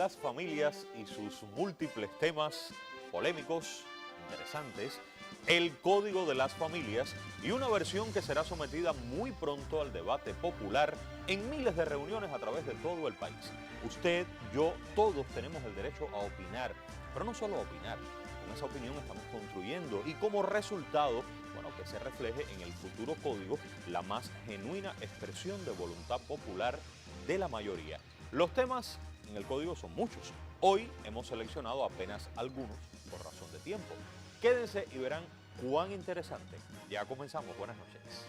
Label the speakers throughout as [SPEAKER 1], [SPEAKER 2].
[SPEAKER 1] las familias y sus múltiples temas polémicos, interesantes, el Código de las Familias y una versión que será sometida muy pronto al debate popular en miles de reuniones a través de todo el país. Usted, yo, todos tenemos el derecho a opinar, pero no solo a opinar. Con esa opinión estamos construyendo y como resultado, bueno, que se refleje en el futuro código la más genuina expresión de voluntad popular de la mayoría. Los temas en el código son muchos. Hoy hemos seleccionado apenas algunos por razón de tiempo. Quédense y verán cuán interesante. Ya comenzamos. Buenas noches.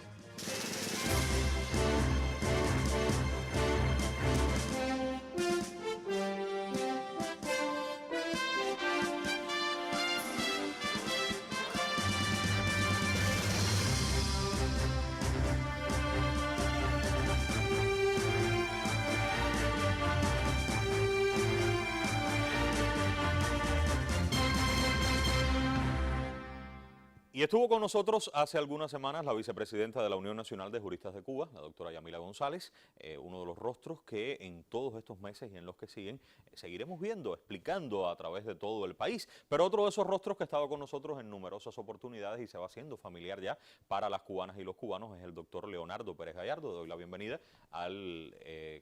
[SPEAKER 1] Y estuvo con nosotros hace algunas semanas la vicepresidenta de la Unión Nacional de Juristas de Cuba, la doctora Yamila González, uno de los rostros que en todos estos meses y en los que siguen seguiremos viendo, explicando a través de todo el país. Pero otro de esos rostros que ha estado con nosotros en numerosas oportunidades y se va haciendo familiar ya para las cubanas y los cubanos es el doctor Leonardo Pérez Gallardo. Doy la bienvenida al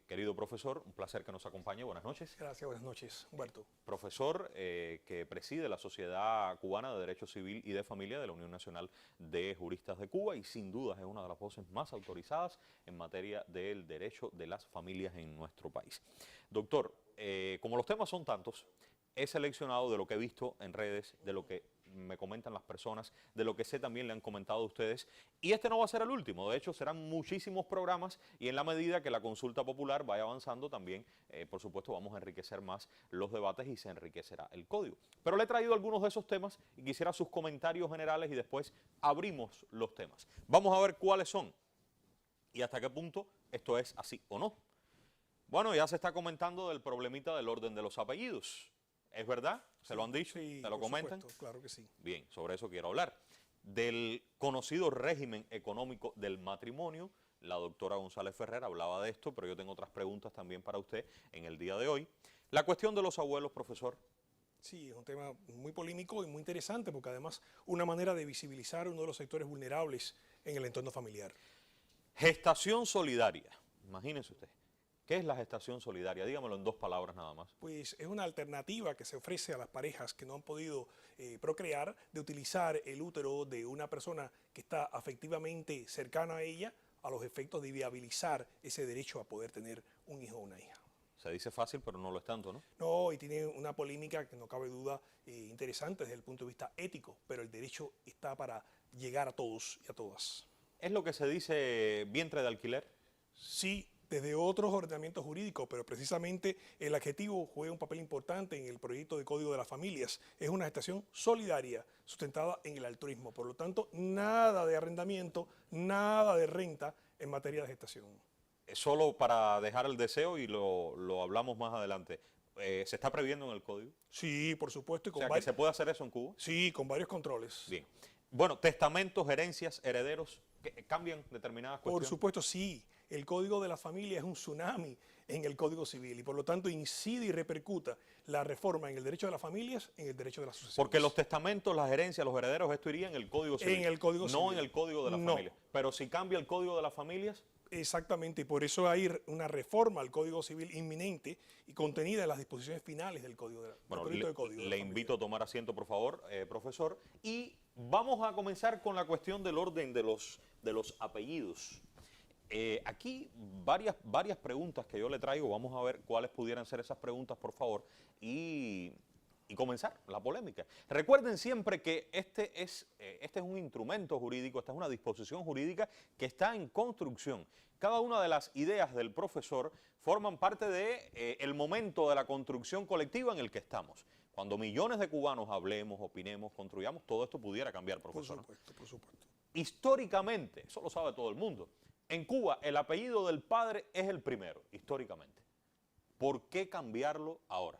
[SPEAKER 1] querido profesor, un placer que nos acompañe. Buenas noches.
[SPEAKER 2] Gracias, buenas noches, Humberto.
[SPEAKER 1] Profesor que preside la Sociedad Cubana de Derecho Civil y de Familia de la Unión Nacional de Juristas de Cuba y sin duda es una de las voces más autorizadas en materia del derecho de las familias en nuestro país. Doctor, como los temas son tantos, he seleccionado de lo que he visto en redes, de lo que me comentan las personas, de lo que sé también le han comentado a ustedes, y este no va a ser el último. De hecho serán muchísimos programas y en la medida que la consulta popular vaya avanzando también, por supuesto vamos a enriquecer más los debates y se enriquecerá el código. Pero le he traído algunos de esos temas y quisiera sus comentarios generales y después abrimos los temas. Vamos a ver cuáles son y hasta qué punto esto es así o no. Bueno, ya se está comentando del problemita del orden de los apellidos. ¿Es verdad? ¿Se lo han dicho?
[SPEAKER 2] Sí,
[SPEAKER 1] ¿Se lo comentan?
[SPEAKER 2] Supuesto, claro que sí.
[SPEAKER 1] Bien, sobre eso quiero hablar. Del conocido régimen económico del matrimonio, la doctora González Ferrer hablaba de esto, pero yo tengo otras preguntas también para usted en el día de hoy. La cuestión de los abuelos, profesor.
[SPEAKER 2] Sí, es un tema muy polémico y muy interesante porque además una manera de visibilizar uno de los sectores vulnerables en el entorno familiar.
[SPEAKER 1] Gestación solidaria. Imagínense usted. ¿Qué es la gestación solidaria? Dígamelo en dos palabras nada más.
[SPEAKER 2] Pues es una alternativa que se ofrece a las parejas que no han podido procrear de utilizar el útero de una persona que está afectivamente cercana a ella a los efectos de viabilizar ese derecho a poder tener un hijo o una hija.
[SPEAKER 1] Se dice fácil, pero no lo es tanto, ¿no?
[SPEAKER 2] No, y tiene una polémica que no cabe duda interesante desde el punto de vista ético, pero el derecho está para llegar a todos y a todas.
[SPEAKER 1] ¿Es lo que se dice vientre de alquiler?
[SPEAKER 2] Sí, desde otros ordenamientos jurídicos, pero precisamente el adjetivo juega un papel importante en el proyecto de Código de las Familias. Es una gestación solidaria, sustentada en el altruismo. Por lo tanto, nada de arrendamiento, nada de renta en materia de gestación.
[SPEAKER 1] Solo para dejar el deseo y lo hablamos más adelante. ¿Se está previendo en el código?
[SPEAKER 2] Sí, por supuesto. Y con
[SPEAKER 1] ¿Que se puede hacer eso en Cuba?
[SPEAKER 2] Sí, con varios controles.
[SPEAKER 1] Bien. Bueno, testamentos, herencias, herederos, ¿cambian determinadas cuestiones?
[SPEAKER 2] Por supuesto, sí. El Código de la Familia es un tsunami en el Código Civil y por lo tanto incide y repercuta la reforma en el derecho de las familias en el derecho de las sucesiones.
[SPEAKER 1] Porque los testamentos, las herencias, los herederos, esto iría en el Código Civil.
[SPEAKER 2] En el Código Civil.
[SPEAKER 1] No en el Código de las Familias. Pero si cambia el Código de las Familias...
[SPEAKER 2] Exactamente, y por eso hay una reforma al Código Civil inminente y contenida en las disposiciones finales del Código del proyecto de Código.
[SPEAKER 1] Le invito a tomar asiento, por favor, profesor. Y vamos a comenzar con la cuestión del orden de los apellidos. Aquí varias preguntas que yo le traigo, vamos a ver cuáles pudieran ser esas preguntas, por favor, y comenzar la polémica. Recuerden siempre que este es un instrumento jurídico, esta es una disposición jurídica que está en construcción. Cada una de las ideas del profesor forman parte del momento de la construcción colectiva en el que estamos. Cuando millones de cubanos hablemos, opinemos, construyamos, todo esto pudiera cambiar, profesor.
[SPEAKER 2] Por supuesto, por supuesto.
[SPEAKER 1] Históricamente, eso lo sabe todo el mundo, en Cuba el apellido del padre es el primero, históricamente. ¿Por qué cambiarlo ahora?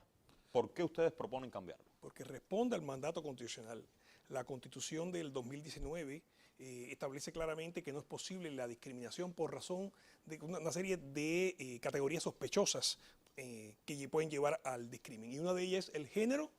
[SPEAKER 1] ¿Por qué ustedes proponen cambiarlo?
[SPEAKER 2] Porque responde al mandato constitucional. La Constitución del 2019 establece claramente que no es posible la discriminación por razón de una serie de categorías sospechosas que pueden llevar al discrimen. Y una de ellas es el género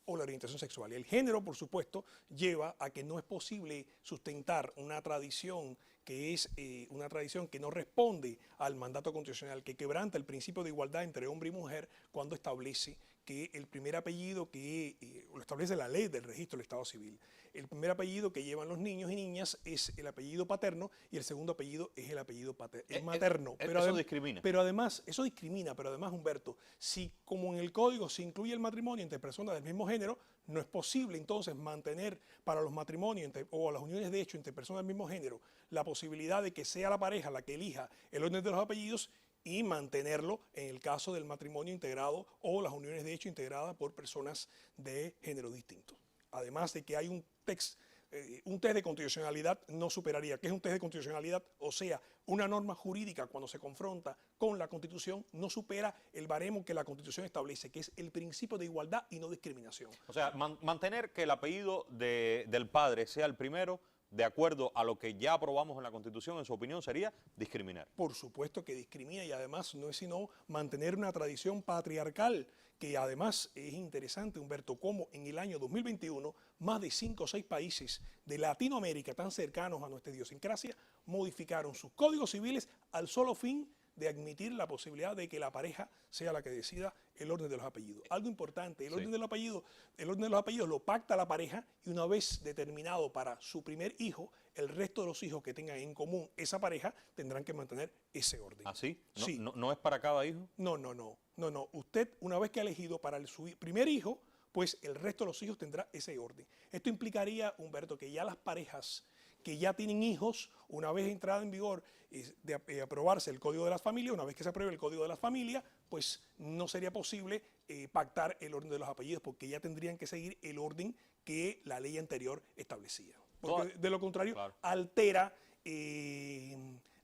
[SPEAKER 2] o la orientación sexual. Y el género, por supuesto, lleva a que no es posible sustentar una tradición que es una tradición que no responde al mandato constitucional, que quebranta el principio de igualdad entre hombre y mujer cuando establece que el primer apellido que lo establece la ley del registro del Estado Civil. El primer apellido que llevan los niños y niñas es el apellido paterno y el segundo apellido es el apellido materno.
[SPEAKER 1] Eso discrimina.
[SPEAKER 2] Pero además, eso discrimina, pero además, Humberto, si como en el código se incluye el matrimonio entre personas del mismo género, no es posible entonces mantener para los matrimonios o las uniones de hecho entre personas del mismo género la posibilidad de que sea la pareja la que elija el orden de los apellidos y mantenerlo en el caso del matrimonio integrado o las uniones de hecho integradas por personas de género distinto. Además de que hay un test de constitucionalidad no superaría. ¿Qué es un test de constitucionalidad? O sea, una norma jurídica cuando se confronta con la Constitución no supera el baremo que la Constitución establece, que es el principio de igualdad y no discriminación.
[SPEAKER 1] O sea, mantener que el apellido del padre sea el primero, de acuerdo a lo que ya aprobamos en la Constitución, en su opinión, sería discriminar.
[SPEAKER 2] Por supuesto que discrimina y además no es sino mantener una tradición patriarcal, que además es interesante, Humberto, como en el año 2021 más de 5 o 6 países de Latinoamérica tan cercanos a nuestra idiosincrasia modificaron sus códigos civiles al solo fin de admitir la posibilidad de que la pareja sea la que decida el orden de los apellidos. Algo importante, el orden de los apellidos lo pacta la pareja y una vez determinado para su primer hijo, el resto de los hijos que tengan en común esa pareja tendrán que mantener ese orden.
[SPEAKER 1] ¿Ah, sí?
[SPEAKER 2] Sí.
[SPEAKER 1] ¿No es para cada hijo?
[SPEAKER 2] No. Usted, una vez que ha elegido para su primer hijo, pues el resto de los hijos tendrá ese orden. Esto implicaría, Humberto, que ya las parejas que ya tienen hijos, una vez entrada en vigor de aprobarse el Código de las Familias, una vez que se apruebe el Código de las Familias, pues no sería posible pactar el orden de los apellidos porque ya tendrían que seguir el orden que la ley anterior establecía. Porque de lo contrario, claro, altera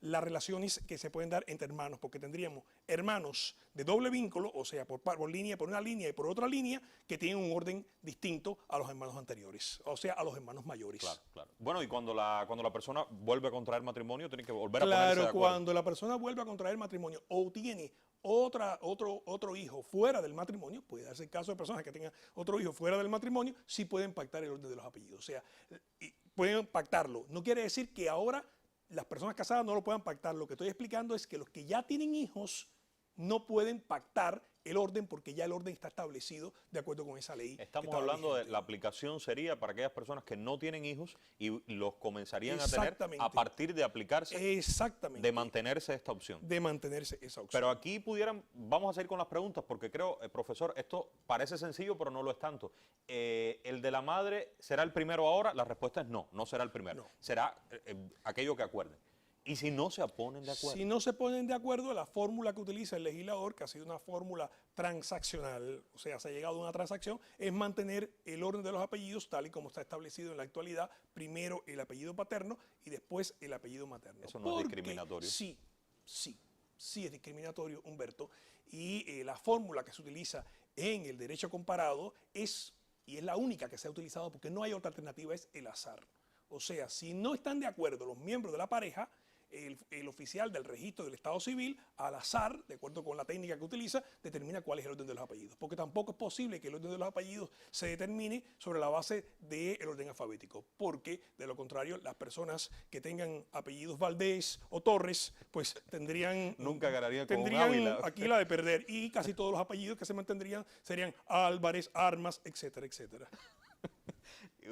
[SPEAKER 2] las relaciones que se pueden dar entre hermanos, porque tendríamos hermanos de doble vínculo, o sea, por una línea y por otra línea, que tienen un orden distinto a los hermanos anteriores, o sea, a los hermanos mayores.
[SPEAKER 1] Claro, claro. Bueno, y cuando la persona vuelve a contraer matrimonio, tiene que volver a ponerse de acuerdo.
[SPEAKER 2] Claro, cuando la persona vuelve a contraer matrimonio o tiene otro hijo fuera del matrimonio, puede darse el caso de personas que tengan otro hijo fuera del matrimonio, sí pueden pactar el orden de los apellidos, o sea, pueden pactarlo. No quiere decir que ahora las personas casadas no lo puedan pactar. Lo que estoy explicando es que los que ya tienen hijos no pueden pactar el orden porque ya el orden está establecido de acuerdo con esa ley.
[SPEAKER 1] Estamos hablando de la aplicación sería para aquellas personas que no tienen hijos y los comenzarían a tener a partir de aplicarse, de mantenerse esta opción.
[SPEAKER 2] De mantenerse esa opción.
[SPEAKER 1] Pero aquí vamos a seguir con las preguntas porque creo, profesor, esto parece sencillo pero no lo es tanto. ¿El de la madre será el primero ahora? La respuesta es no será el primero. No. Será aquello que acuerden. ¿Y si no se ponen de acuerdo?
[SPEAKER 2] Si no se ponen de acuerdo, la fórmula que utiliza el legislador, que ha sido una fórmula transaccional, o sea, se ha llegado a una transacción, es mantener el orden de los apellidos tal y como está establecido en la actualidad, primero el apellido paterno y después el apellido materno.
[SPEAKER 1] ¿Eso no es discriminatorio?
[SPEAKER 2] Sí es discriminatorio, Humberto, y la fórmula que se utiliza en el derecho comparado y es la única que se ha utilizado porque no hay otra alternativa, es el azar. O sea, si no están de acuerdo los miembros de la pareja, el oficial del registro del Estado Civil, al azar, de acuerdo con la técnica que utiliza, determina cuál es el orden de los apellidos. Porque tampoco es posible que el orden de los apellidos se determine sobre la base del orden alfabético. Porque, de lo contrario, las personas que tengan apellidos Valdés o Torres, pues tendrían...
[SPEAKER 1] Nunca ganarían con un Ávila.
[SPEAKER 2] Aquí la de perder. Y casi todos los apellidos que se mantendrían serían Álvarez, Armas, etcétera, etcétera.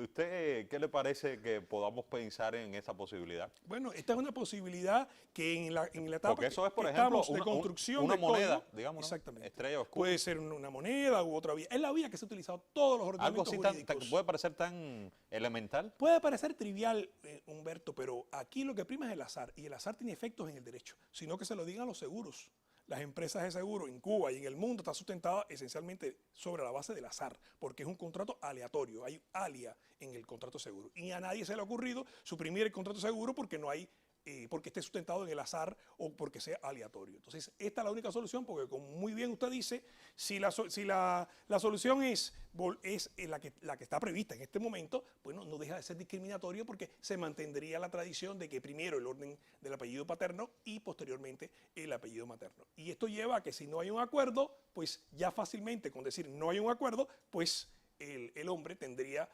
[SPEAKER 1] ¿Usted qué le parece que podamos pensar en esa posibilidad?
[SPEAKER 2] Bueno, esta es una posibilidad que en la etapa
[SPEAKER 1] porque eso es, por ejemplo,
[SPEAKER 2] de construcción
[SPEAKER 1] una
[SPEAKER 2] de
[SPEAKER 1] moneda, digamos,
[SPEAKER 2] exactamente.
[SPEAKER 1] Estrella o escudo.
[SPEAKER 2] Puede ser una moneda u otra vía. Es la vía que se ha utilizado todos los ordenamientos jurídicos.
[SPEAKER 1] ¿Puede parecer tan elemental?
[SPEAKER 2] Puede parecer trivial, Humberto, pero aquí lo que prima es el azar. Y el azar tiene efectos en el derecho, sino que se lo digan los seguros. Las empresas de seguro en Cuba y en el mundo están sustentadas esencialmente sobre la base del azar, porque es un contrato aleatorio, hay alia en el contrato seguro. Y a nadie se le ha ocurrido suprimir el contrato seguro porque no hay porque esté sustentado en el azar o porque sea aleatorio. Entonces, esta es la única solución, porque como muy bien usted dice, si la solución es la que está prevista en este momento, bueno, no deja de ser discriminatorio porque se mantendría la tradición de que primero el orden del apellido paterno y posteriormente el apellido materno. Y esto lleva a que si no hay un acuerdo, pues ya fácilmente con decir no hay un acuerdo, pues el hombre tendría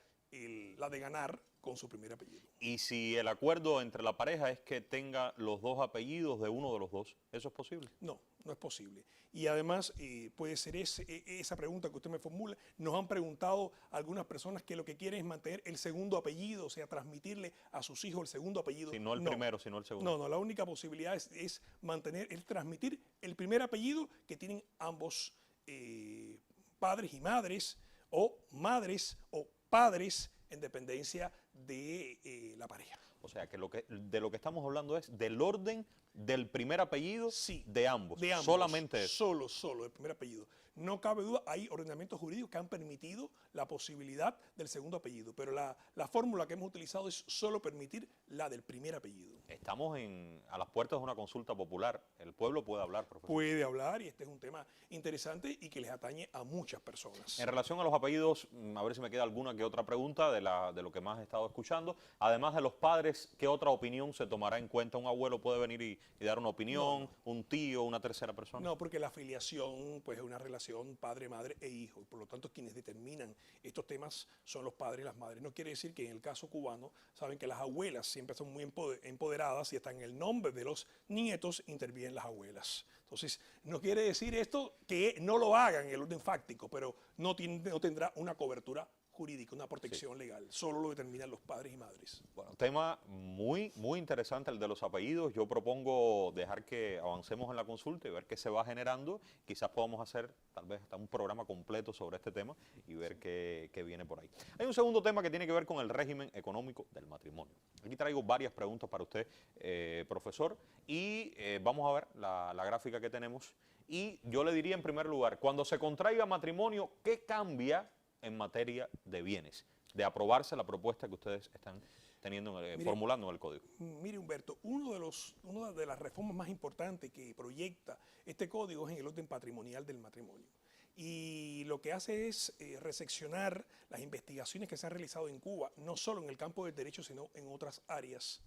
[SPEAKER 2] la de ganar con su primer apellido.
[SPEAKER 1] Y si el acuerdo entre la pareja es que tenga los dos apellidos de uno de los dos, ¿eso es posible?
[SPEAKER 2] No, no es posible. Y además puede ser esa pregunta que usted me formula. Nos han preguntado algunas personas que lo que quieren es mantener el segundo apellido, o sea, transmitirle a sus hijos el segundo apellido.
[SPEAKER 1] Si no el primero, sino el segundo.
[SPEAKER 2] No, la única posibilidad es transmitir el primer apellido que tienen ambos padres y madres o padres en dependencia de la pareja.
[SPEAKER 1] O sea, que de lo que estamos hablando es del orden del primer apellido de ambos.
[SPEAKER 2] De ambos.
[SPEAKER 1] Solamente eso.
[SPEAKER 2] Solo el primer apellido. No cabe duda, hay ordenamientos jurídicos que han permitido la posibilidad del segundo apellido, pero la fórmula que hemos utilizado es solo permitir la del primer apellido.
[SPEAKER 1] Estamos a las puertas de una consulta popular. El pueblo puede hablar, profesor.
[SPEAKER 2] Puede hablar, y este es un tema interesante y que les atañe a muchas personas.
[SPEAKER 1] En relación a los apellidos, a ver si me queda alguna que otra pregunta de lo que más he estado escuchando. Además de los padres, ¿qué otra opinión se tomará en cuenta? ¿Un abuelo puede venir y dar una opinión? No. ¿Un tío, una tercera persona?
[SPEAKER 2] No, porque la filiación pues, es una relación padre, madre e hijo. Y por lo tanto, quienes determinan estos temas son los padres y las madres. No quiere decir que en el caso cubano, saben que las abuelas siempre son muy empoderadas y hasta en el nombre de los nietos intervienen las abuelas. Entonces, no quiere decir esto que no lo hagan en el orden fáctico, pero no tendrá una cobertura jurídica, una protección legal. Solo lo determinan los padres y madres.
[SPEAKER 1] Bueno, tema muy interesante el de los apellidos. Yo propongo dejar que avancemos en la consulta y ver qué se va generando. Quizás podamos hacer tal vez hasta un programa completo sobre este tema y ver qué viene por ahí. Hay un segundo tema que tiene que ver con el régimen económico del matrimonio. Aquí traigo varias preguntas para usted, profesor, y vamos a ver la gráfica que tenemos. Y yo le diría en primer lugar, cuando se contraiga matrimonio, ¿qué cambia en materia de bienes, de aprobarse la propuesta que ustedes están formulando en el Código?
[SPEAKER 2] Mire, Humberto, una de las reformas más importantes que proyecta este Código es en el orden patrimonial del matrimonio. Y lo que hace es reseccionar las investigaciones que se han realizado en Cuba, no solo en el campo del derecho, sino en otras áreas.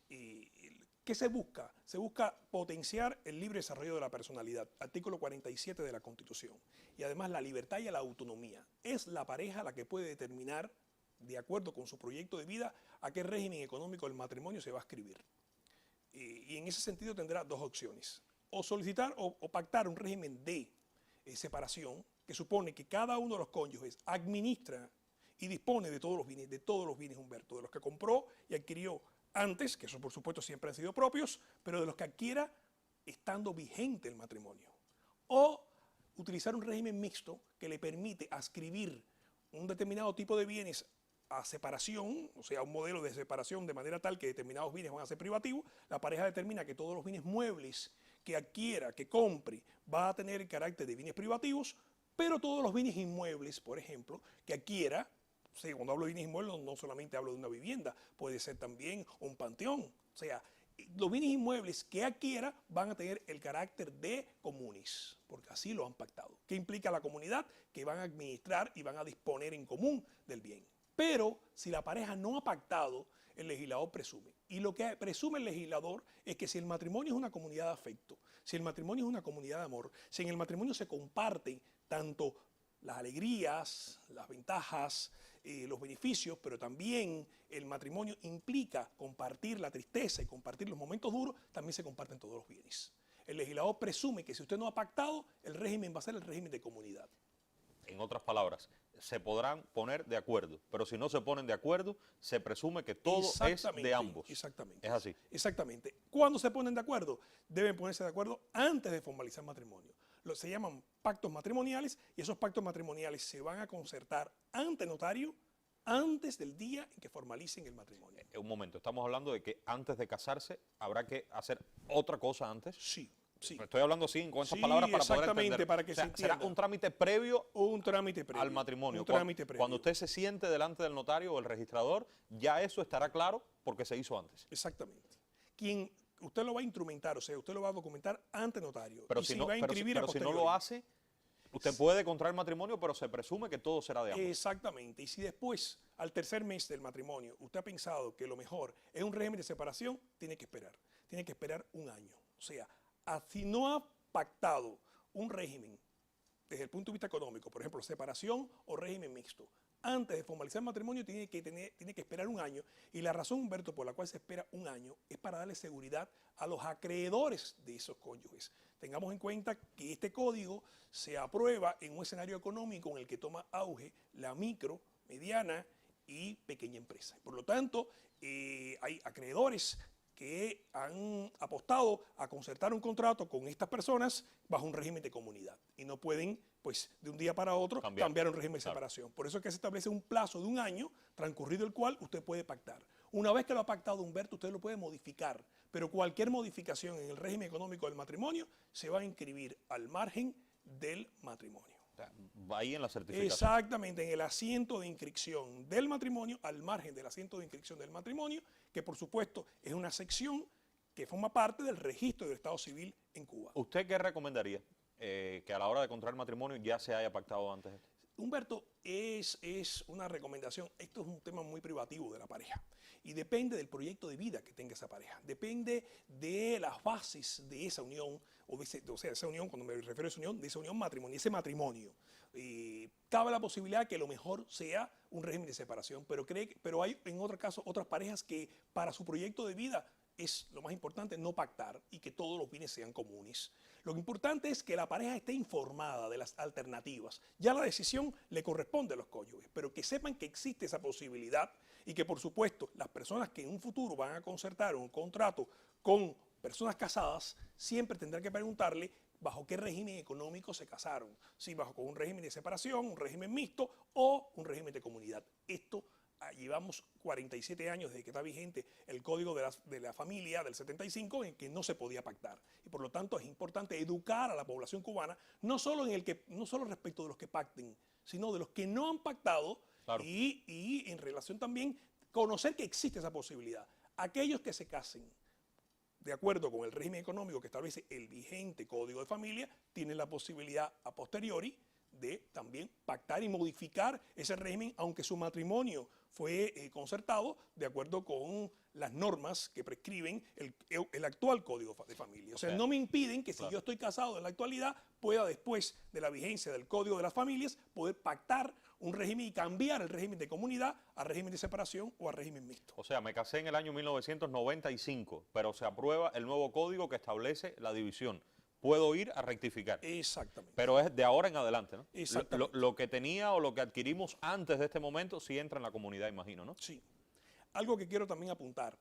[SPEAKER 2] ¿Qué se busca? Se busca potenciar el libre desarrollo de la personalidad, artículo 47 de la Constitución, y además la libertad y la autonomía. Es la pareja la que puede determinar, de acuerdo con su proyecto de vida, a qué régimen económico del matrimonio se va a escribir. Y en ese sentido tendrá dos opciones: o solicitar o pactar un régimen de separación, que supone que cada uno de los cónyuges administra y dispone de todos los bienes, Humberto, de los que compró y adquirió antes, que eso por supuesto siempre han sido propios, pero de los que adquiera estando vigente el matrimonio. O utilizar un régimen mixto que le permite adscribir un determinado tipo de bienes a separación, o sea, un modelo de separación de manera tal que determinados bienes van a ser privativos. La pareja determina que todos los bienes muebles que adquiera, que compre, va a tener el carácter de bienes privativos, pero todos los bienes inmuebles, por ejemplo, que adquiera, o sea, cuando hablo de bienes inmuebles no solamente hablo de una vivienda, puede ser también un panteón. O sea, los bienes inmuebles que adquiera van a tener el carácter de comunis, porque así lo han pactado. ¿Qué implica la comunidad? Que van a administrar y van a disponer en común del bien. Pero si la pareja no ha pactado, el legislador presume. Y lo que presume el legislador es que si el matrimonio es una comunidad de afecto, si el matrimonio es una comunidad de amor, si en el matrimonio se comparten tanto las alegrías, las ventajas, los beneficios, pero también el matrimonio implica compartir la tristeza y compartir los momentos duros, también se comparten todos los bienes. El legislador presume que si usted no ha pactado, el régimen va a ser el régimen de comunidad.
[SPEAKER 1] En otras palabras, se podrán poner de acuerdo, pero si no se ponen de acuerdo, se presume que todo es de ambos.
[SPEAKER 2] Exactamente.
[SPEAKER 1] Es así.
[SPEAKER 2] Exactamente. ¿Cuándo se ponen de acuerdo? Deben ponerse de acuerdo antes de formalizar matrimonio. Se llaman pactos matrimoniales y esos pactos matrimoniales se van a concertar ante notario antes del día en que formalicen el matrimonio.
[SPEAKER 1] Un momento, estamos hablando de que antes de casarse habrá que hacer otra cosa antes.
[SPEAKER 2] Sí. Sí.
[SPEAKER 1] Estoy hablando así con esas palabras para poder entender.
[SPEAKER 2] Para que se entienda.
[SPEAKER 1] Será un trámite previo al matrimonio.
[SPEAKER 2] Un trámite previo.
[SPEAKER 1] Cuando usted se siente delante del notario o el registrador, ya eso estará claro porque se hizo antes.
[SPEAKER 2] Exactamente. quien usted lo va a instrumentar, o sea, usted lo va a documentar ante notario.
[SPEAKER 1] Pero
[SPEAKER 2] y
[SPEAKER 1] si
[SPEAKER 2] si
[SPEAKER 1] no,
[SPEAKER 2] va a inscribir a
[SPEAKER 1] pero si no
[SPEAKER 2] posteriori.
[SPEAKER 1] lo hace, usted puede contraer matrimonio, pero se presume que todo será de ambos.
[SPEAKER 2] Exactamente. Y si después, al tercer mes del matrimonio, usted ha pensado que lo mejor es un régimen de separación, tiene que esperar. Tiene que esperar un año. O sea, si no ha pactado un régimen desde el punto de vista económico, por ejemplo, separación o régimen mixto, antes de formalizar el matrimonio tiene que esperar un año. Y la razón, Humberto, por la cual se espera un año es para darle seguridad a los acreedores de esos cónyuges. Tengamos en cuenta que este código se aprueba en un escenario económico en el que toma auge la micro, mediana y pequeña empresa. Por lo tanto, hay acreedores que han apostado a concertar un contrato con estas personas bajo un régimen de comunidad y no pueden, pues, de un día para otro cambiar un régimen de separación. Por eso es que se establece un plazo de un año transcurrido el cual usted puede pactar. Una vez que lo ha pactado, Humberto, usted lo puede modificar, pero cualquier modificación en el régimen económico del matrimonio se va a inscribir al margen del matrimonio.
[SPEAKER 1] Va ahí en la certificación.
[SPEAKER 2] Exactamente, en el asiento de inscripción del matrimonio, al margen del asiento de inscripción del matrimonio, que por supuesto es una sección que forma parte del registro del Estado Civil en Cuba.
[SPEAKER 1] ¿Usted qué recomendaría? Que a la hora de contraer matrimonio ya se haya pactado antes.
[SPEAKER 2] Humberto, es una recomendación. Esto es un tema muy privativo de la pareja y depende del proyecto de vida que tenga esa pareja. Depende de las bases de esa unión, o sea, esa unión, cuando me refiero a esa unión, de esa unión matrimonial, ese matrimonio. Cabe la posibilidad que lo mejor sea un régimen de separación, pero hay en otro caso otras parejas que para su proyecto de vida es lo más importante no pactar y que todos los bienes sean comunes. Lo importante es que la pareja esté informada de las alternativas. Ya la decisión le corresponde a los cónyuges, pero que sepan que existe esa posibilidad y que, por supuesto, las personas que en un futuro van a concertar un contrato con personas casadas siempre tendrán que preguntarle bajo qué régimen económico se casaron. Si bajo un régimen de separación, un régimen mixto o un régimen de comunidad. Esto llevamos 47 años desde que está vigente el Código de la Familia del 75 en que no se podía pactar. Y por lo tanto es importante educar a la población cubana, no solo respecto de los que pacten, sino de los que no han pactado. Claro. Y en relación también conocer que existe esa posibilidad. Aquellos que se casen de acuerdo con el régimen económico que establece el vigente Código de Familia, tienen la posibilidad a posteriori de también pactar y modificar ese régimen, aunque su matrimonio fue concertado de acuerdo con las normas que prescriben el actual Código de Familia. O sea, no me impiden que si yo estoy casado en la actualidad, pueda después de la vigencia del Código de las Familias, poder pactar un régimen y cambiar el régimen de comunidad a régimen de separación o a régimen mixto.
[SPEAKER 1] O sea, me casé en el año 1995, pero se aprueba el nuevo código que establece la división. Puedo ir a rectificar.
[SPEAKER 2] Exactamente.
[SPEAKER 1] Pero es de ahora en adelante, ¿no?
[SPEAKER 2] Exactamente.
[SPEAKER 1] Lo que tenía o lo que adquirimos antes de este momento sí entra en la comunidad, imagino, ¿no?
[SPEAKER 2] Sí. Algo que quiero también apuntar,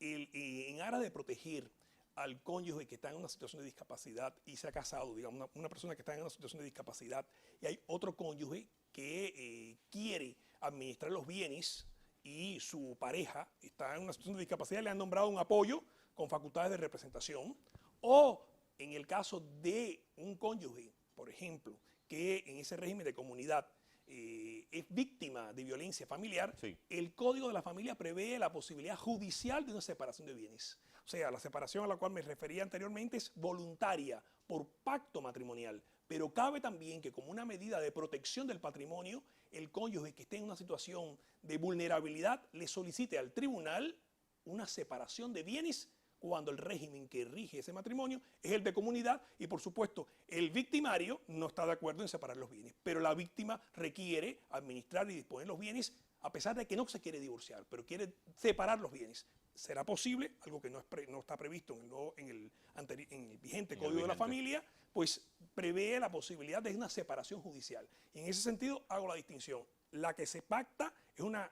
[SPEAKER 2] en aras de proteger al cónyuge que está en una situación de discapacidad y se ha casado, digamos, una persona que está en una situación de discapacidad y hay otro cónyuge que quiere administrar los bienes y su pareja está en una situación de discapacidad, le han nombrado un apoyo con facultades de representación, o en el caso de un cónyuge, por ejemplo, que en ese régimen de comunidad es víctima de violencia familiar, sí, el Código de la Familia prevé la posibilidad judicial de una separación de bienes. O sea, la separación a la cual me refería anteriormente es voluntaria por pacto matrimonial, pero cabe también que como una medida de protección del patrimonio, el cónyuge que esté en una situación de vulnerabilidad le solicite al tribunal una separación de bienes cuando el régimen que rige ese matrimonio es el de comunidad y, por supuesto, el victimario no está de acuerdo en separar los bienes, pero la víctima requiere administrar y disponer los bienes a pesar de que no se quiere divorciar, pero quiere separar los bienes. ¿Será posible? Algo que no está previsto en el vigente Código de la Familia, pues prevé la posibilidad de una separación judicial. Y en ese sentido hago la distinción. La que se pacta es una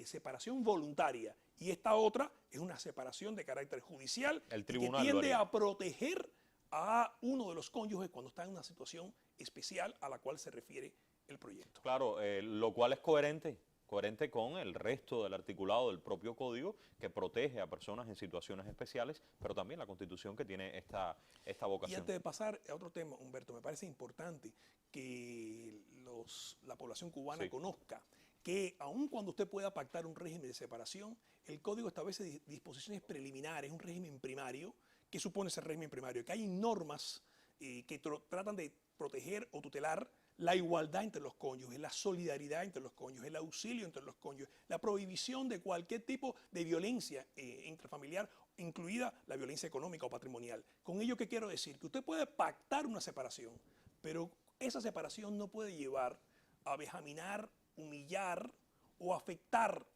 [SPEAKER 2] separación voluntaria y esta otra es una separación de carácter judicial que tiende a proteger a uno de los cónyuges cuando está en una situación especial a la cual se refiere el proyecto.
[SPEAKER 1] Claro, lo cual es coherente con el resto del articulado del propio código que protege a personas en situaciones especiales, pero también la Constitución que tiene esta vocación.
[SPEAKER 2] Y antes de pasar a otro tema, Humberto, me parece importante que la población cubana conozca que aun cuando usted pueda pactar un régimen de separación, el código establece disposiciones preliminares, un régimen primario. ¿Qué supone ese régimen primario? Que hay normas que tratan de proteger o tutelar la igualdad entre los cónyuges, la solidaridad entre los cónyuges, el auxilio entre los cónyuges, la prohibición de cualquier tipo de violencia intrafamiliar, incluida la violencia económica o patrimonial. Con ello, ¿qué quiero decir? Que usted puede pactar una separación, pero esa separación no puede llevar a vejaminar, humillar o afectar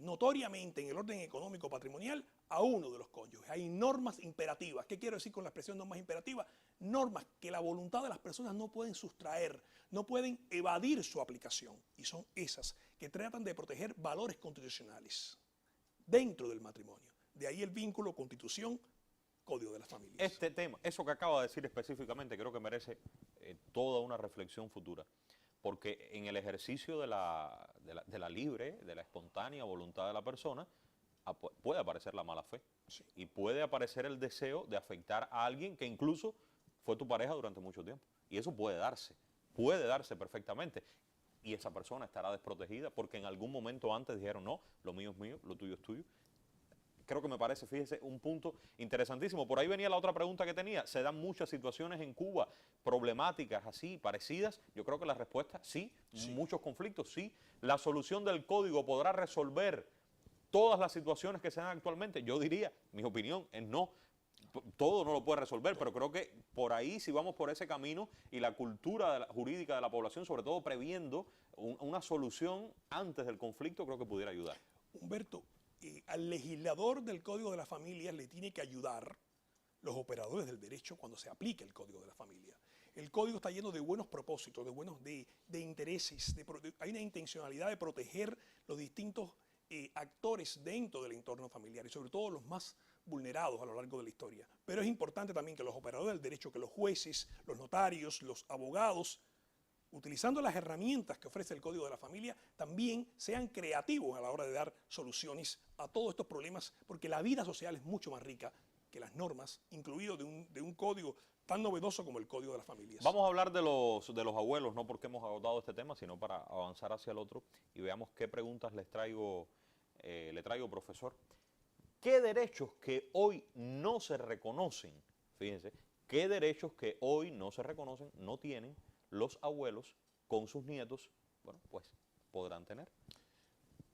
[SPEAKER 2] notoriamente en el orden económico patrimonial a uno de los cónyuges. Hay normas imperativas. ¿Qué quiero decir con la expresión normas imperativas? Normas que la voluntad de las personas no pueden sustraer, no pueden evadir su aplicación. Y son esas que tratan de proteger valores constitucionales dentro del matrimonio. De ahí el vínculo Constitución, Código de las Familias.
[SPEAKER 1] Este tema, eso que acaba de decir específicamente, creo que merece toda una reflexión futura. Porque en el ejercicio de la libre, de la espontánea voluntad de la persona, puede aparecer la mala fe.
[SPEAKER 2] Sí.
[SPEAKER 1] Y puede aparecer el deseo de afectar a alguien que incluso fue tu pareja durante mucho tiempo. Y eso puede darse perfectamente. Y esa persona estará desprotegida porque en algún momento antes dijeron, no, lo mío es mío, lo tuyo es tuyo. Creo que me parece, fíjese, un punto interesantísimo. Por ahí venía la otra pregunta que tenía. ¿Se dan muchas situaciones en Cuba problemáticas así, parecidas? Yo creo que la respuesta sí. Muchos conflictos, sí. ¿La solución del código podrá resolver todas las situaciones que se dan actualmente? Yo diría, mi opinión es no. Todo no lo puede resolver, pero creo que por ahí, si vamos por ese camino y la cultura jurídica de la población, sobre todo previendo una solución antes del conflicto, creo que pudiera ayudar.
[SPEAKER 2] Humberto, al legislador del Código de la Familia le tiene que ayudar los operadores del derecho cuando se aplique el Código de la Familia. El Código está lleno de buenos propósitos, de intereses, hay una intencionalidad de proteger los distintos actores dentro del entorno familiar y sobre todo los más vulnerados a lo largo de la historia. Pero es importante también que los operadores del derecho, que los jueces, los notarios, los abogados, utilizando las herramientas que ofrece el Código de la Familia, también sean creativos a la hora de dar soluciones a todos estos problemas, porque la vida social es mucho más rica que las normas, incluido de un código tan novedoso como el Código de las Familias.
[SPEAKER 1] Vamos a hablar de los abuelos, no porque hemos agotado este tema, sino para avanzar hacia el otro y veamos qué preguntas le traigo, profesor. ¿Qué derechos que hoy no se reconocen, fíjense, qué derechos que hoy no se reconocen, no tienen los abuelos con sus nietos, bueno, pues podrán tener?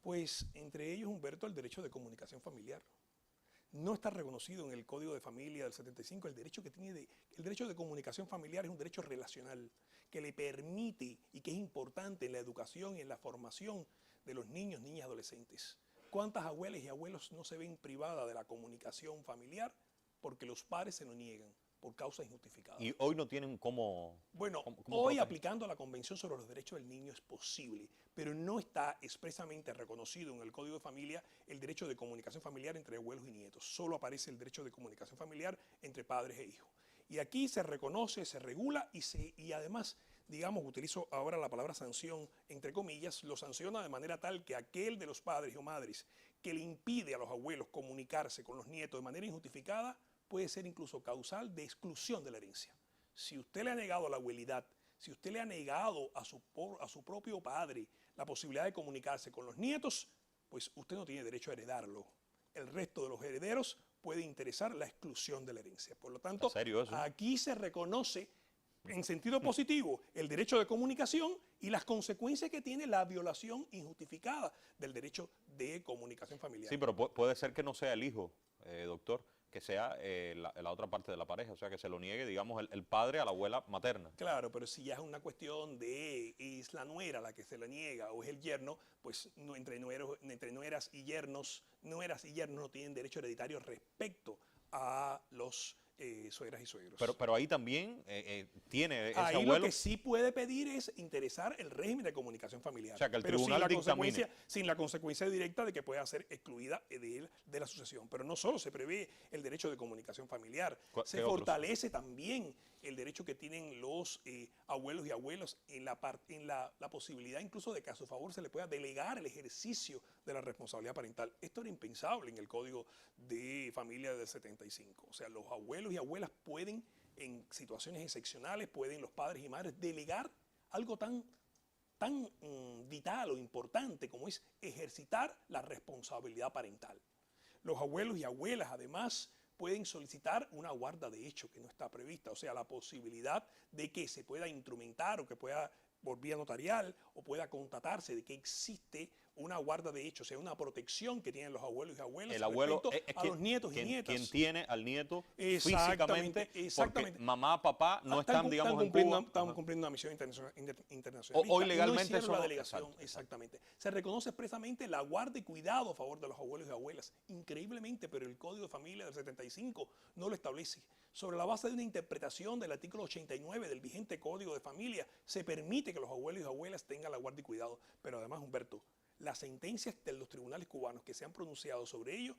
[SPEAKER 2] Pues entre ellos, Humberto, el derecho de comunicación familiar. No está reconocido en el Código de Familia del 75 el derecho que tiene el derecho de comunicación familiar. Es un derecho relacional que le permite y que es importante en la educación y en la formación de los niños, niñas y adolescentes. ¿Cuántas abuelas y abuelos no se ven privadas de la comunicación familiar porque los padres se lo niegan por causas injustificadas?
[SPEAKER 1] Y hoy no tienen cómo...
[SPEAKER 2] Bueno,
[SPEAKER 1] cómo
[SPEAKER 2] hoy
[SPEAKER 1] proteger.
[SPEAKER 2] aplicando la Convención sobre los Derechos del Niño es posible, pero no está expresamente reconocido en el Código de Familia el derecho de comunicación familiar entre abuelos y nietos. Solo aparece el derecho de comunicación familiar entre padres e hijos. Y aquí se reconoce, se regula y además, digamos, utilizo ahora la palabra sanción, entre comillas, lo sanciona de manera tal que aquel de los padres o madres que le impide a los abuelos comunicarse con los nietos de manera injustificada puede ser incluso causal de exclusión de la herencia. Si usted le ha negado la abuelidad, si usted le ha negado a su propio padre la posibilidad de comunicarse con los nietos, pues usted no tiene derecho a heredarlo. El resto de los herederos puede interesar la exclusión de la herencia. Por lo tanto,
[SPEAKER 1] ¿En serio eso?
[SPEAKER 2] aquí se reconoce en sentido positivo el derecho de comunicación y las consecuencias que tiene la violación injustificada del derecho de comunicación familiar.
[SPEAKER 1] Sí, pero puede ser que no sea el hijo, doctor, que sea la otra parte de la pareja, o sea, que se lo niegue, digamos, el padre a la abuela materna.
[SPEAKER 2] Claro, pero si ya es una cuestión de es la nuera la que se la niega o es el yerno, pues no, entre nueras y yernos no tienen derecho hereditario respecto a los suegras y suegros.
[SPEAKER 1] Pero ahí también tiene ese
[SPEAKER 2] Ahí
[SPEAKER 1] abuelo...
[SPEAKER 2] lo que sí puede pedir es interesar el régimen de comunicación familiar.
[SPEAKER 1] O sea, que el
[SPEAKER 2] pero
[SPEAKER 1] tribunal dictamine.
[SPEAKER 2] sin la consecuencia directa de que pueda ser excluida de la sucesión. Pero no solo se prevé el derecho de comunicación familiar, se fortalece también el derecho que tienen los abuelos y abuelas en la posibilidad incluso de que a su favor se le pueda delegar el ejercicio de la responsabilidad parental. Esto era impensable en el Código de Familia del 75. O sea, los abuelos y abuelas pueden, en situaciones excepcionales, pueden los padres y madres delegar algo tan tan vital o importante como es ejercitar la responsabilidad parental. Los abuelos y abuelas, además, pueden solicitar una guarda de hecho que no está prevista, o sea, la posibilidad de que se pueda instrumentar o que pueda por vía notarial o pueda constatarse de que existe una guarda de hecho, o sea, una protección que tienen los abuelos y abuelas
[SPEAKER 1] el abuelo
[SPEAKER 2] respecto a los nietos y nietas.
[SPEAKER 1] Quien tiene al nieto
[SPEAKER 2] Exactamente,
[SPEAKER 1] físicamente, porque mamá, papá no están, digamos, en Cuba.
[SPEAKER 2] Están cumpliendo una misión internacional.
[SPEAKER 1] Hoy legalmente
[SPEAKER 2] eso no
[SPEAKER 1] la
[SPEAKER 2] delegación, exactamente. Se reconoce expresamente la guarda y cuidado a favor de los abuelos y abuelas. Increíblemente, pero el Código de Familia del 75 no lo establece. Sobre la base de una interpretación del artículo 89 del vigente Código de Familia, se permite que los abuelos y abuelas tengan la guarda y cuidado. Pero además, Humberto, las sentencias de los tribunales cubanos que se han pronunciado sobre ello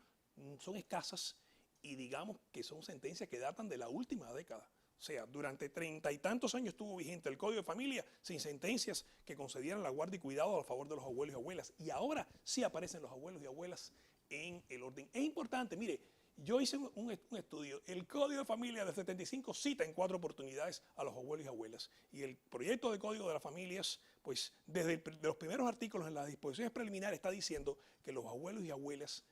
[SPEAKER 2] son escasas y digamos que son sentencias que datan de la última década. O sea, durante 30 y tantos años estuvo vigente el Código de Familia sin sentencias que concedieran la guardia y cuidado a favor de los abuelos y abuelas. Y ahora sí aparecen los abuelos y abuelas en el orden. Es importante, mire, yo hice un estudio. El Código de Familia del 75 cita en 4 oportunidades a los abuelos y abuelas. Y el proyecto de Código de las Familias, pues desde los primeros artículos en las disposiciones preliminares está diciendo que los abuelos y abuelas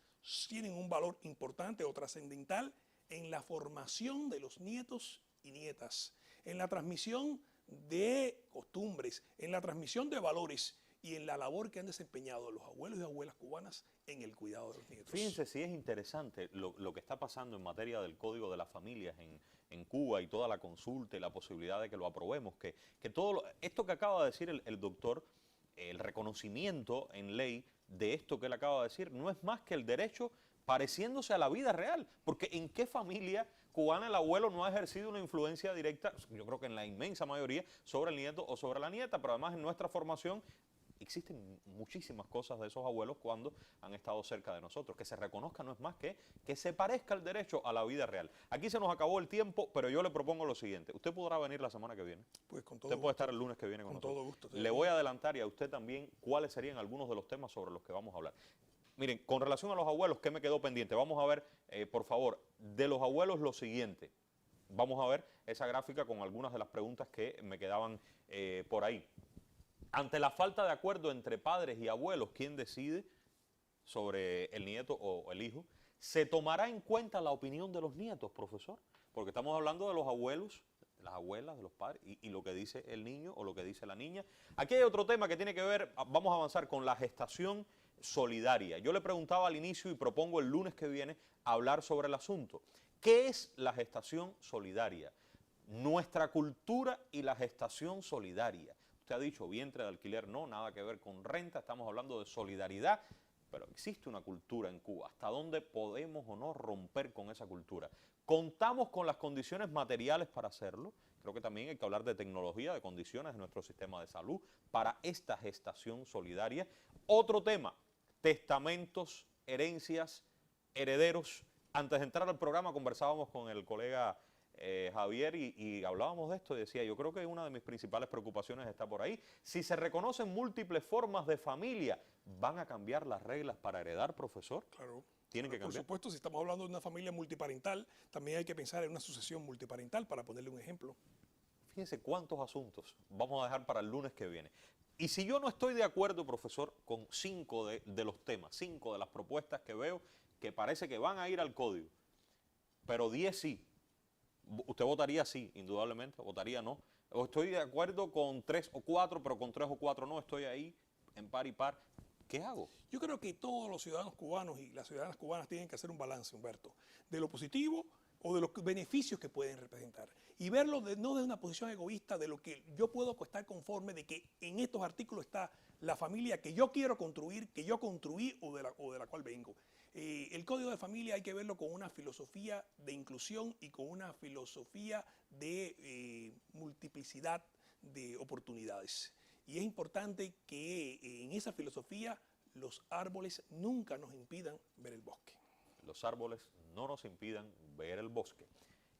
[SPEAKER 2] tienen un valor importante o trascendental en la formación de los nietos y nietas, en la transmisión de costumbres, en la transmisión de valores y en la labor que han desempeñado los abuelos y abuelas cubanas en el cuidado de los nietos.
[SPEAKER 1] Fíjense si es interesante lo que está pasando en materia del Código de las Familias en Cuba y toda la consulta y la posibilidad de que lo aprobemos, que todo esto que acaba de decir el doctor, el reconocimiento en ley de esto que él acaba de decir, no es más que el derecho pareciéndose a la vida real, porque ¿en qué familia cubana el abuelo no ha ejercido una influencia directa, yo creo que en la inmensa mayoría, sobre el nieto o sobre la nieta, pero además en nuestra formación existen muchísimas cosas de esos abuelos cuando han estado cerca de nosotros. Que se reconozca no es más que se parezca el derecho a la vida real. Aquí se nos acabó el tiempo, pero yo le propongo lo siguiente. ¿Usted podrá venir la semana que viene?
[SPEAKER 2] Pues con todo
[SPEAKER 1] usted
[SPEAKER 2] gusto.
[SPEAKER 1] Puede estar el lunes que viene con nosotros.
[SPEAKER 2] Todo gusto.
[SPEAKER 1] Le voy a adelantar y a usted también cuáles serían algunos de los temas sobre los que vamos a hablar. Miren, con relación a los abuelos, ¿qué me quedó pendiente? Vamos a ver, por favor, de los abuelos lo siguiente. Vamos a ver esa gráfica con algunas de las preguntas que me quedaban por ahí. Ante la falta de acuerdo entre padres y abuelos, ¿quién decide sobre el nieto o el hijo? ¿Se tomará en cuenta la opinión de los nietos, profesor? Porque estamos hablando de los abuelos, de las abuelas, de los padres, y lo que dice el niño o lo que dice la niña. Aquí hay otro tema que tiene que ver, vamos a avanzar con la gestación solidaria. Yo le preguntaba al inicio y propongo el lunes que viene hablar sobre el asunto. ¿Qué es la gestación solidaria? Nuestra cultura y la gestación solidaria. Usted ha dicho vientre de alquiler, no, nada que ver con renta, estamos hablando de solidaridad, pero existe una cultura en Cuba. ¿Hasta dónde podemos o no romper con esa cultura? ¿Contamos con las condiciones materiales para hacerlo? Creo que también hay que hablar de tecnología, de condiciones de nuestro sistema de salud para esta gestación solidaria. Otro tema, testamentos, herencias, herederos. Antes de entrar al programa conversábamos con el colega Javier y hablábamos de esto y decía, yo creo que una de mis principales preocupaciones está por ahí. Si se reconocen múltiples formas de familia, ¿van a cambiar las reglas para heredar, profesor?
[SPEAKER 2] Claro.
[SPEAKER 1] ¿Tienen que cambiar?
[SPEAKER 2] Por supuesto, si estamos hablando de una familia multiparental, también hay que pensar en una sucesión multiparental, para ponerle un ejemplo.
[SPEAKER 1] Fíjense cuántos asuntos vamos a dejar para el lunes que viene. Y si yo no estoy de acuerdo, profesor, con 5 de los temas, 5 de las propuestas que veo que parece que van a ir al código, pero 10 sí, ¿usted votaría sí, indudablemente? ¿Votaría no? O estoy de acuerdo con 3 o 4, pero con 3 o 4 no, estoy ahí en par y par. ¿Qué hago?
[SPEAKER 2] Yo creo que todos los ciudadanos cubanos y las ciudadanas cubanas tienen que hacer un balance, Humberto, de lo positivo o de los beneficios que pueden representar. Y verlo no desde una posición egoísta de lo que yo puedo estar conforme de que en estos artículos está la familia que yo quiero construir, que yo construí o de la cual vengo. El Código de Familia hay que verlo con una filosofía de inclusión y con una filosofía de multiplicidad de oportunidades. Y es importante que en esa filosofía los árboles nunca nos impidan ver el bosque.
[SPEAKER 1] Los árboles no nos impidan ver el bosque.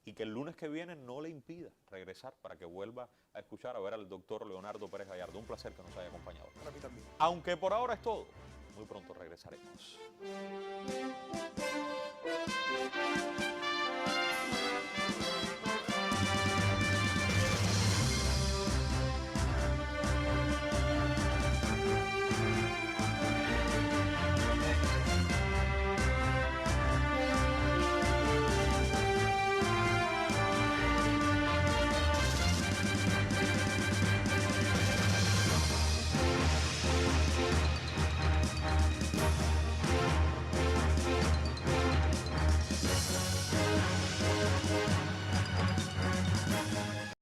[SPEAKER 1] Y que el lunes que viene no le impida regresar para que vuelva a escuchar, a ver al doctor Leonardo Pérez Gallardo. Un placer que nos haya acompañado.
[SPEAKER 2] Para mí también.
[SPEAKER 1] Aunque por ahora es todo. Muy pronto regresaremos.